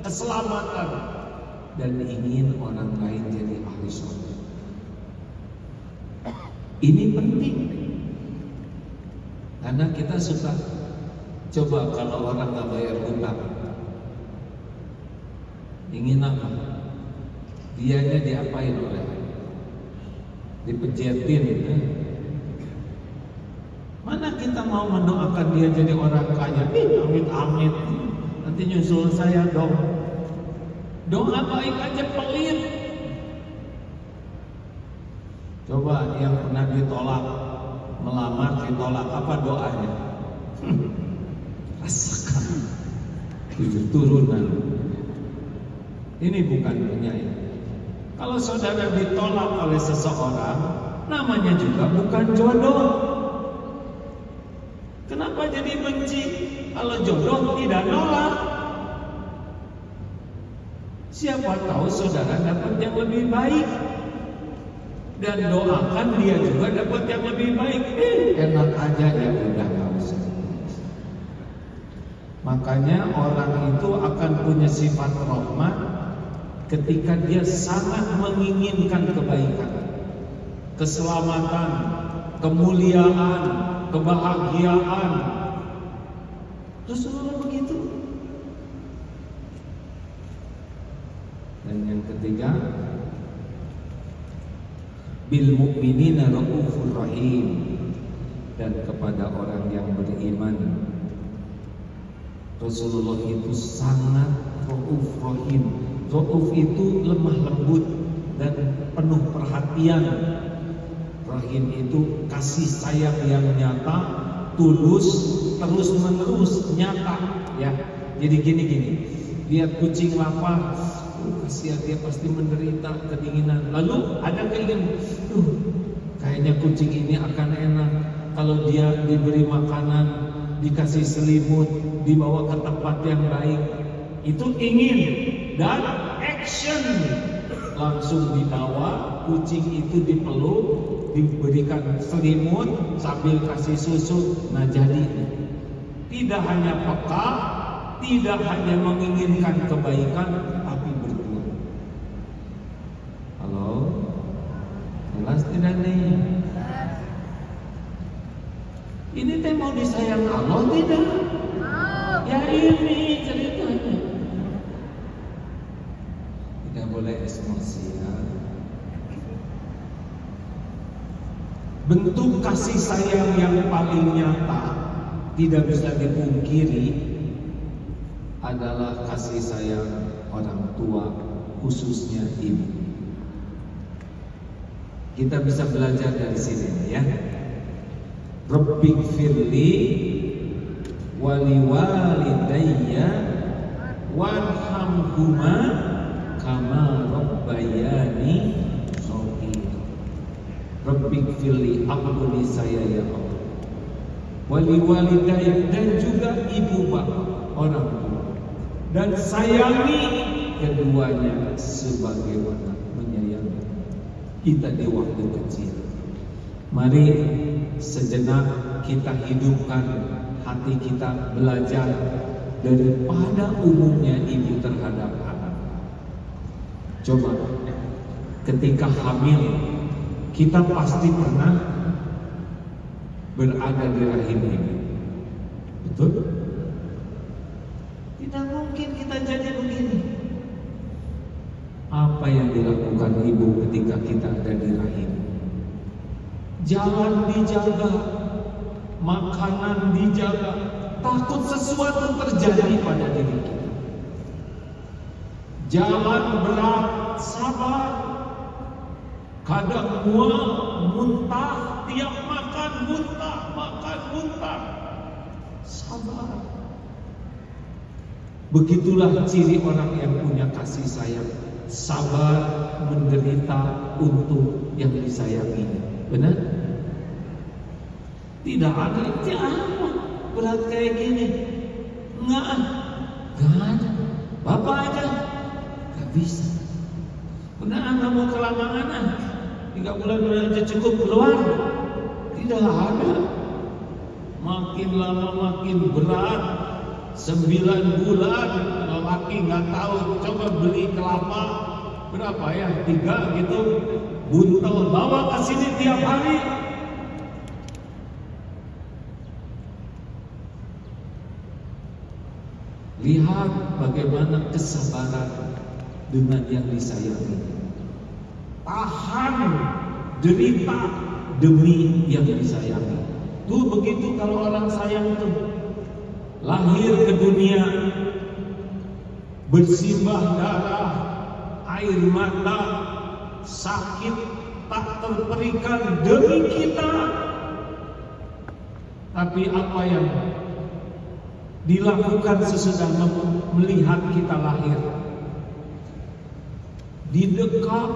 keselamatan, dan ingin orang lain jadi ahli surga. Ini penting, karena kita suka coba kalau orang nggak bayar hutang, ingin apa? Dianya diapain oleh? Dipejetin. Mana kita mau mendoakan dia jadi orang kaya? Amit-amit, nanti nyusul saya dong. Doa baik aja pelit. Coba yang pernah ditolak, melamar ditolak, apa doanya? Rasakan 7 turunan. Ini bukan penyair. Kalau saudara ditolak oleh seseorang, namanya juga bukan jodoh. Kenapa jadi benci? Kalau jodoh tidak nolak. Siapa tahu saudara dapat yang lebih baik, dan doakan dia juga dapat yang lebih baik. Enak aja, ya udah nggak usah. Makanya orang itu akan punya sifat rahmat ketika dia sangat menginginkan kebaikan, keselamatan, kemuliaan, kebahagiaan. Rasulullah begitu. Dan yang ketiga, bil mu'minina raufur rahim, dan kepada orang yang beriman Rasulullah itu sangat rauf rahim. Rauf itu lemah lembut dan penuh perhatian. Rahim itu kasih sayang yang nyata, tulus, terus menerus, nyata, ya. Jadi gini, lihat kucing lapar, kasihan dia pasti menderita kedinginan. Lalu ada keinginan, kayaknya kucing ini akan enak kalau dia diberi makanan, dikasih selimut, dibawa ke tempat yang baik. Itu ingin, dan action, langsung dibawa kucing itu dipeluk, diberikan selimut sambil kasih susu. Nah, jadi tidak hanya peka, tidak hanya menginginkan kebaikan, tapi berbuat. Halo, jelas tidak nih? Ini teh mau disayang Allah tidak? Ya ini ceritanya. Tidak boleh emosian. Bentuk kasih sayang yang paling nyata, tidak bisa dipungkiri, adalah kasih sayang orang tua, khususnya ibu. Kita bisa belajar dari sini, ya. Rabbighfirli wali walidayya warhamhuma kama rabbayani shaghira. Rabbighfirli, ampuni saya ya Allah, wali walidayya, dan juga ibu bapak, orang tua, dan sayangi keduanya sebagaimana menyayangi kita di waktu kecil. Mari sejenak kita hidupkan hati kita, belajar daripada umumnya ibu terhadap anak. Coba ketika hamil, kita pasti pernah berada di rahim ibu, betul? Tidak mungkin kita jadi begini. Apa yang dilakukan ibu ketika kita ada di rahim? Jalan dijaga, makanan dijaga, takut sesuatu terjadi pada diri kita. Jalan berat, sabar. Kadang mual, muntah, tiap makan muntah, sabar. Begitulah ciri orang yang punya kasih sayang, sabar menderita untuk yang disayanginya. Benar? Tidak ada apa berat kayak gini. Enggak ada. Bapak aja gak bisa. Benar, nggak mau kelamaan, 3 bulan aja cukup keluar. Tidak ada. Makin lama makin berat. 9 bulan lelaki nggak tahu, coba beli kelapa berapa ya, 3 gitu, buntel, bawa ke sini tiap hari. Lihat bagaimana kesabaran dengan yang disayangi. Tahan derita demi yang disayangi. Tuh begitu kalau orang sayang tuh. Lahir ke dunia, bersimbah darah, air mata, sakit tak terperikan demi kita. Tapi apa yang dilakukan sesudah melihat kita lahir? Didekat,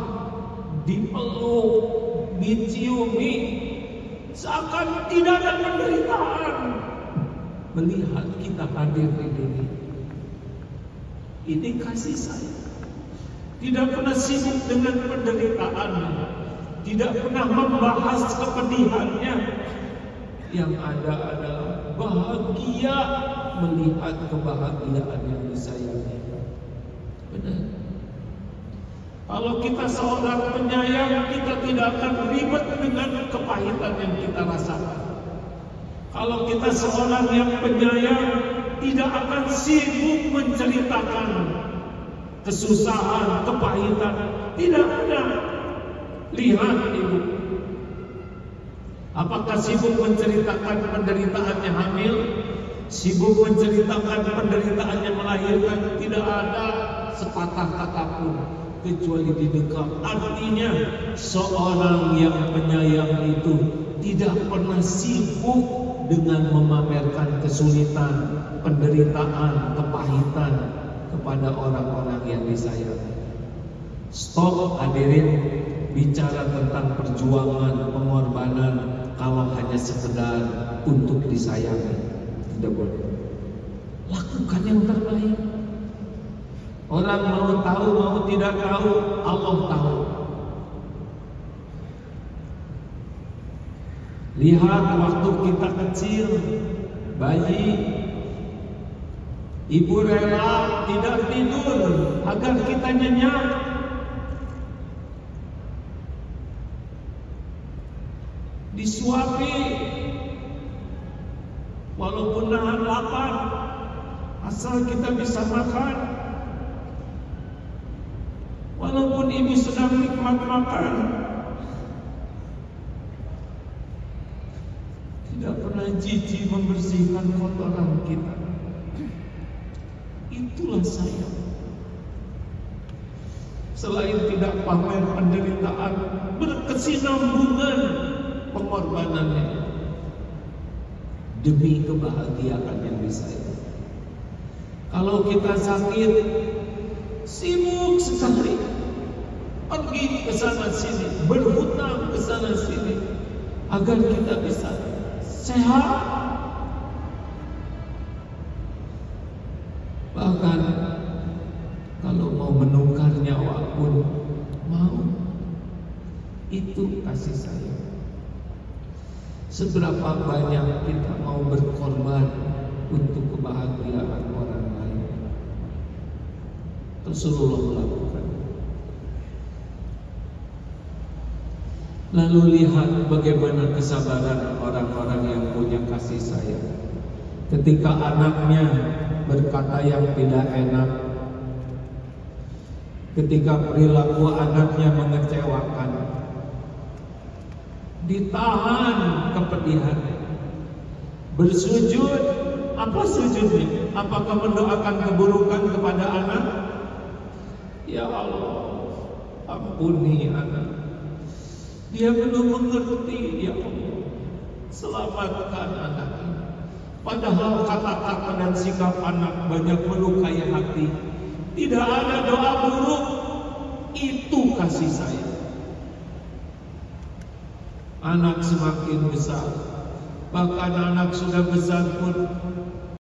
dipeluk, diciumi, seakan tidak ada penderitaan. Melihat kita hadir di dunia, ini kasih sayang. Tidak pernah sibuk dengan penderitaan, tidak pernah membahas kepedihannya. Yang ada adalah bahagia melihat kebahagiaan yang disayangi. Benar. Kalau kita seorang penyayang, kita tidak akan ribet dengan kepahitan yang kita rasakan. Kalau kita seorang yang penyayang, tidak akan sibuk menceritakan kesusahan, kepahitan. Tidak ada. Lihat ibu, apakah sibuk menceritakan penderitaannya hamil? Sibuk menceritakan penderitaannya melahirkan? Tidak ada sepatah kata pun, kecuali di dekat. Artinya seorang yang penyayang itu tidak pernah sibuk dengan memamerkan kesulitan, penderitaan, kepahitan kepada orang-orang yang disayangi. Stop hadirin bicara tentang perjuangan, pengorbanan kalau hanya sekedar untuk disayangi. Tidak boleh. Lakukan yang terbaik. Orang mau tahu, mau tidak tahu, Allah tahu. Lihat waktu kita kecil, bayi, ibu rela tidak tidur agar kita nyenyak. Disuapi, walaupun nahan lapar, asal kita bisa makan. Walaupun ibu sedang nikmat makan, tidak pernah jijik membersihkan kotoran kita. Itulah sayang. Selain tidak pamer penderitaan, berkesinambungan pengorbanannya demi kebahagiaan yang disayang. Kalau kita sakit, sibuk sekali, pergi ke sana sini, berhutang ke sana sini agar kita bisa sehat. Bahkan kalau mau menukar nyawa pun mau. Itu kasih sayang. Seberapa banyak kita mau berkorban untuk kebahagiaan orang lain. Rasulullah melakukan. Lalu lihat bagaimana kesabaran orang-orang yang punya kasih sayang. Ketika anaknya berkata yang tidak enak, ketika perilaku anaknya mengecewakan, ditahan kepedihannya, bersujud. Apa sujudnya? Apakah mendoakan keburukan kepada anak? Ya Allah, ampuni anak. Dia belum mengerti, ya Allah, selamatkan anak ini. Padahal kata-kata dan sikap anak banyak melukai hati. Tidak ada doa buruk. Itu kasih sayang. Anak semakin besar, bahkan anak sudah besar pun